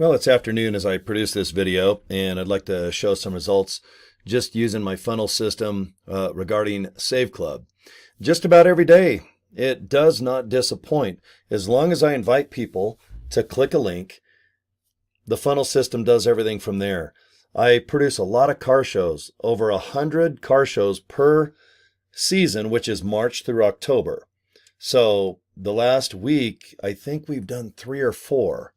Well, it's afternoon as I produce this video, and I'd like to show some results just using my funnel system regarding Save Club. Just about every day, it does not disappoint. As long as I invite people to click a link, the funnel system does everything from there. I produce a lot of car shows, over 100 car shows per season, which is March through October. So the last week, I think we've done 3 or 4.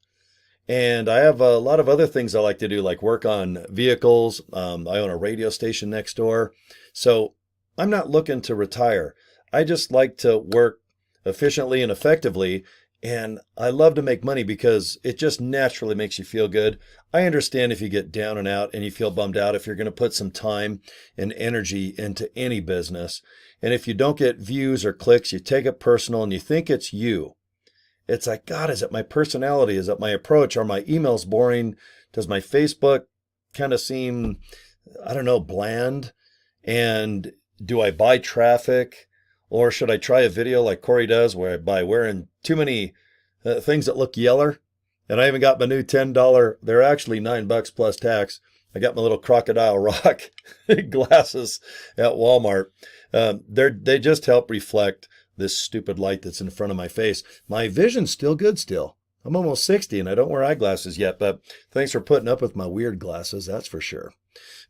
And I have a lot of other things I like to do, like work on vehicles. I own a radio station next door. So I'm not looking to retire. I just like to work efficiently and effectively. And I love to make money because it just naturally makes you feel good. I understand if you get down and out and you feel bummed out, if you're going to put some time and energy into any business. And if you don't get views or clicks, you take it personal and you think it's you. It's like, God, is it my personality? Is it my approach? Are my emails boring? Does my Facebook kind of seem, I don't know, bland? And do I buy traffic? Or should I try a video like Cory does where I buy wearing too many things that look yeller? And I even got my new $10, they're actually $9 plus tax. I got my little crocodile rock glasses at Walmart. They just help reflect this stupid light that's in front of my face. My vision's still good still. I'm almost 60 and I don't wear eyeglasses yet, but thanks for putting up with my weird glasses, that's for sure.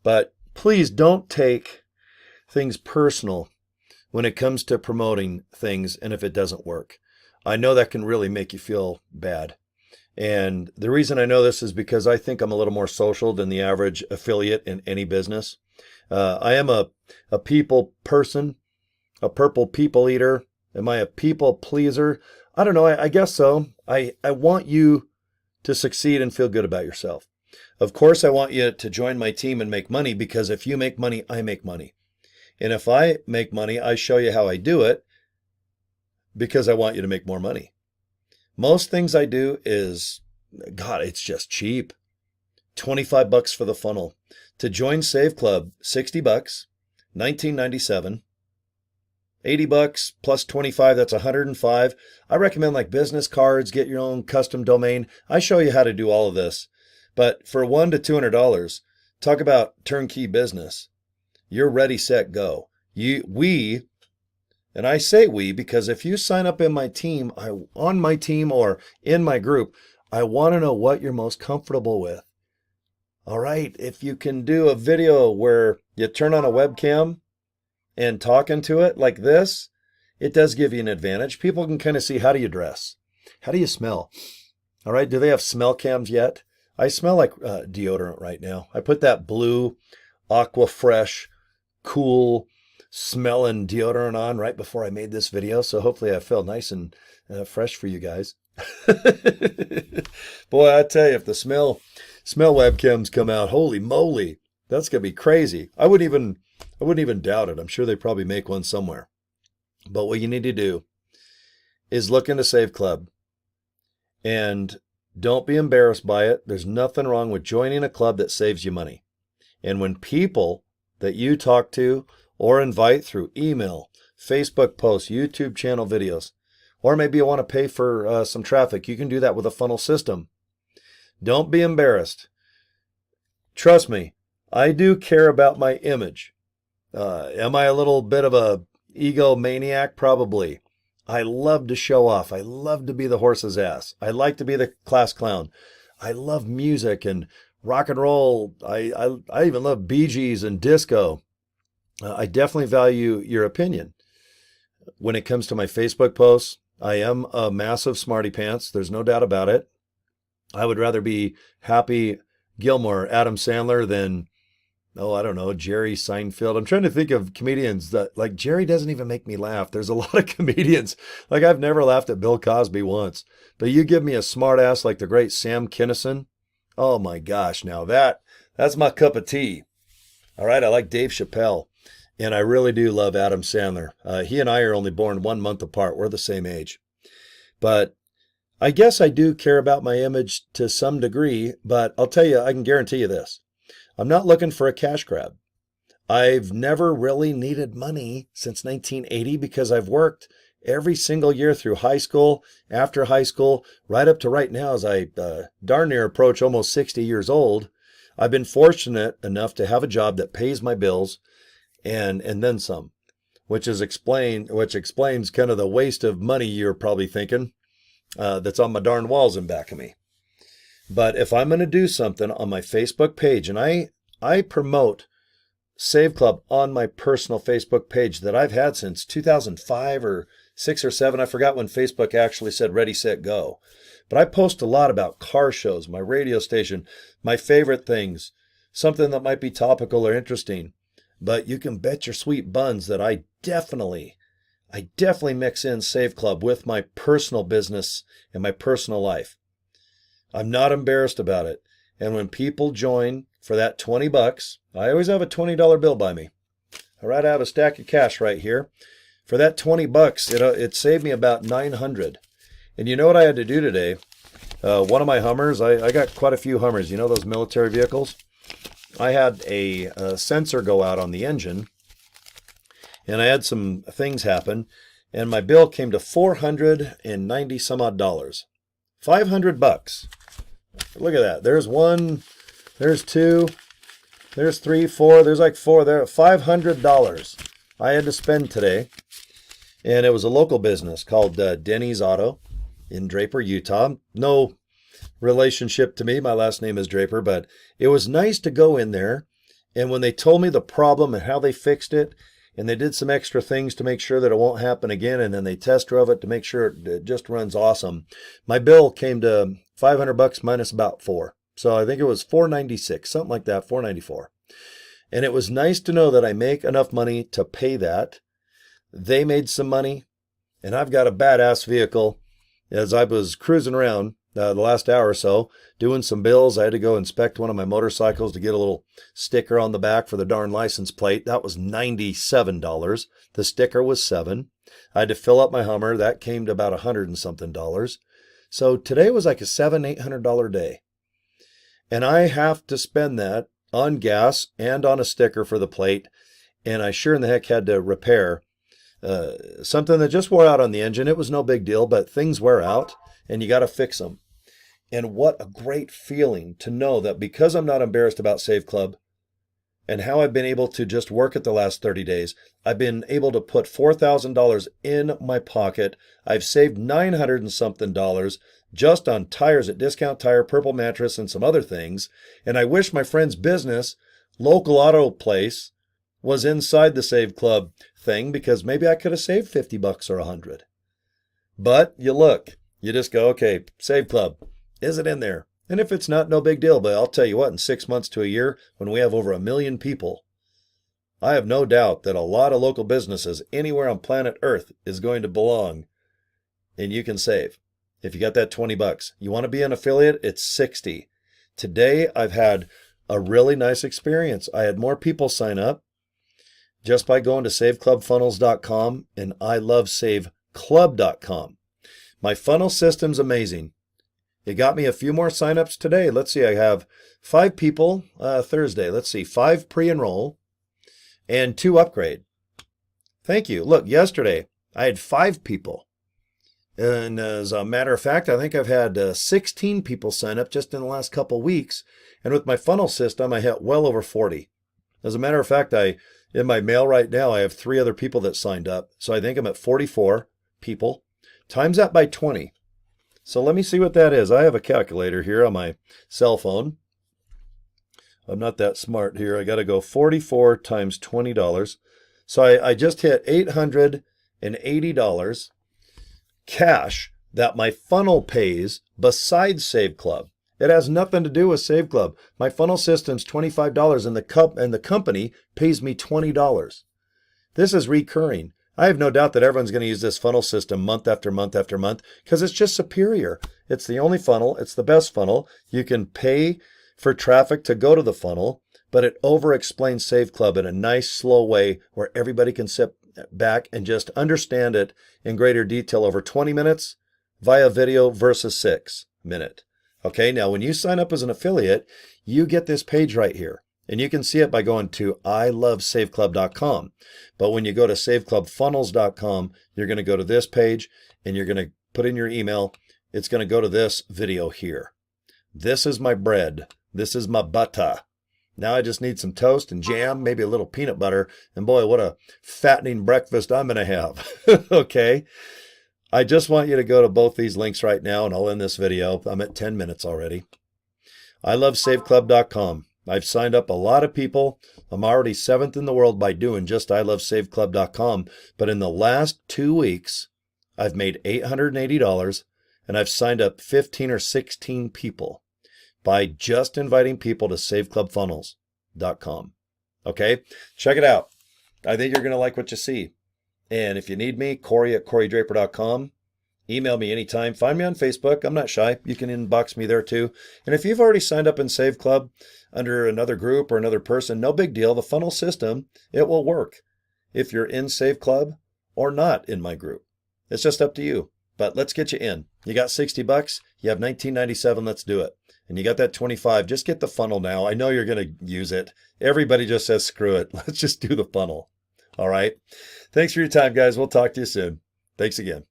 But please don't take things personal when it comes to promoting things and if it doesn't work. I know that can really make you feel bad. And the reason I know this is because I think I'm a little more social than the average affiliate in any business. I am a people person, a purple people eater. Am I a people pleaser? I don't know. I guess so. I want you to succeed and feel good about yourself. Of course, I want you to join my team and make money because if you make money, I make money. And if I make money, I show you how I do it because I want you to make more money. Most things I do is, God, it's just cheap. $25 for the funnel. To join Save Club, $60, $19.97. $80 plus 25, that's 105. I recommend like business cards, get your own custom domain. I show you how to do all of this. But for $100 to $200, talk about turnkey business. You're ready, set, go. And I say we because if you sign up in my team, on my team or in my group, I want to know what you're most comfortable with. All right, if you can do a video where you turn on a webcam and talking to it like this, it does give you an advantage. People can kind of see, how do you dress? How do you smell? All right, do they have smell cams yet? I smell like deodorant right now. I put that blue, aqua fresh, cool smelling deodorant on right before I made this video. So hopefully I feel nice and fresh for you guys. Boy, I tell you, if the smell webcams come out, holy moly, that's going to be crazy. I wouldn't even doubt it. I'm sure they probably make one somewhere. But what you need to do is look into Save Club and don't be embarrassed by it. There's nothing wrong with joining a club that saves you money. And when people that you talk to or invite through email, Facebook posts, YouTube channel videos, or maybe you want to pay for some traffic, you can do that with a funnel system. Don't be embarrassed. Trust me, I do care about my image. Am I a little bit of a egomaniac? Probably. I love to show off. I love to be the horse's ass. I like to be the class clown. I love music and rock and roll. I even love Bee Gees and disco. I definitely value your opinion. When it comes to my Facebook posts, I am a massive smarty pants. There's no doubt about it. I would rather be Happy Gilmore, Adam Sandler than, I don't know, Jerry Seinfeld. I'm trying to think of comedians that, like, Jerry doesn't even make me laugh. There's a lot of comedians. Like, I've never laughed at Bill Cosby once. But you give me a smart ass like the great Sam Kinison. Oh my gosh, now that's my cup of tea. All right, I like Dave Chappelle. And I really do love Adam Sandler. He and I are only born 1 month apart. We're the same age. But I guess I do care about my image to some degree. But I'll tell you, I can guarantee you this. I'm not looking for a cash grab. I've never really needed money since 1980 because I've worked every single year through high school, after high school, right up to right now as I darn near approach almost 60 years old. I've been fortunate enough to have a job that pays my bills and then some, which explains kind of the waste of money you're probably thinking that's on my darn walls in back of me. But if I'm going to do something on my Facebook page, and I promote Save Club on my personal Facebook page that I've had since 2005 or 6 or 7. I forgot when Facebook actually said ready, set, go. But I post a lot about car shows, my radio station, my favorite things, something that might be topical or interesting. But you can bet your sweet buns that I definitely mix in Save Club with my personal business and my personal life. I'm not embarrassed about it. And when people join for that $20, I always have a $20 bill by me. All right, I have a stack of cash right here. For that $20, it saved me about $900. And you know what I had to do today? One of my Hummers, I got quite a few Hummers. You know those military vehicles? I had a sensor go out on the engine, and I had some things happen, and my bill came to $490 some odd dollars. $500. Look at that. There's one, there's two, there's three, four, there's like four there. $500 I had to spend today. And it was a local business called Denny's Auto in Draper, Utah. No relationship to me. My last name is Draper, but it was nice to go in there. And when they told me the problem and how they fixed it, and they did some extra things to make sure that it won't happen again, and then they test drove it to make sure it just runs awesome, my bill came to $500 minus about $4. So I think it was $496, something like that, $494. And it was nice to know that I make enough money to pay that. They made some money, and I've got a badass vehicle. As I was cruising around the last hour or so, doing some bills, I had to go inspect one of my motorcycles to get a little sticker on the back for the darn license plate. That was $97. The sticker was $7. I had to fill up my Hummer. That came to about $100 and something. So today was like a $700-800 day. And I have to spend that on gas and on a sticker for the plate. And I sure in the heck had to repair something that just wore out on the engine. It was no big deal, but things wear out and you got to fix them. And what a great feeling to know that because I'm not embarrassed about Save Club and how I've been able to just work it the last 30 days, I've been able to put $4,000 in my pocket. I've saved $900 and something just on tires at Discount Tire, Purple Mattress, and some other things. And I wish my friend's business, local auto place, was inside the Save Club thing, because maybe I could have saved $50 or $100. But you look, you just go, okay, Save Club, is it in there? And if it's not, no big deal. But I'll tell you what, in 6 months to a year, when we have over 1 million people, I have no doubt that a lot of local businesses anywhere on planet Earth is going to belong, and you can save. If you got that $20, you want to be an affiliate, it's $60. Today, I've had a really nice experience. I had more people sign up just by going to saveclubfunnels.com and ilovesaveclub.com. My funnel system's amazing. It got me a few more signups today. Let's see, I have 5 people Thursday. Let's see, 5 pre-enroll and 2 upgrade. Thank you. Look, yesterday I had 5 people. And as a matter of fact, I think I've had 16 people sign up just in the last couple weeks. And with my funnel system, I hit well over 40. As a matter of fact, in my mail right now, I have 3 other people that signed up. So I think I'm at 44 people. Times that by 20. So let me see what that is. I have a calculator here on my cell phone. I'm not that smart here. I got to go 44 times $20. So I just hit $880 cash that my funnel pays besides Save Club. It has nothing to do with Save Club. My funnel system's $25 and the company pays me $20. This is recurring. I have no doubt that everyone's going to use this funnel system month after month after month because it's just superior. It's the only funnel. It's the best funnel. You can pay for traffic to go to the funnel, but it over-explains Save Club in a nice, slow way where everybody can sit back and just understand it in greater detail over 20 minutes via video versus 6 minutes. Okay, now when you sign up as an affiliate, you get this page right here. And you can see it by going to ilovesaveclub.com. But when you go to saveclubfunnels.com, you're going to go to this page and you're going to put in your email. It's going to go to this video here. This is my bread. This is my butter. Now I just need some toast and jam, maybe a little peanut butter. And boy, what a fattening breakfast I'm going to have. Okay. I just want you to go to both these links right now, and I'll end this video. I'm at 10 minutes already. ilovesaveclub.com. I've signed up a lot of people. I'm already 7th in the world by doing just ilovesaveclub.com. But in the last 2 weeks, I've made $880, and I've signed up 15 or 16 people by just inviting people to saveclubfunnels.com. Okay, check it out. I think you're going to like what you see. And if you need me, Cory at corydraper.com. Email me anytime. Find me on Facebook. I'm not shy. You can inbox me there too. And if you've already signed up in Save Club under another group or another person, no big deal. The funnel system, it will work if you're in Save Club or not in my group. It's just up to you. But let's get you in. You got $60. You have $19.97. Let's do it. And you got that 25. Just get the funnel now. I know you're going to use it. Everybody just says, screw it. Let's just do the funnel. All right. Thanks for your time, guys. We'll talk to you soon. Thanks again.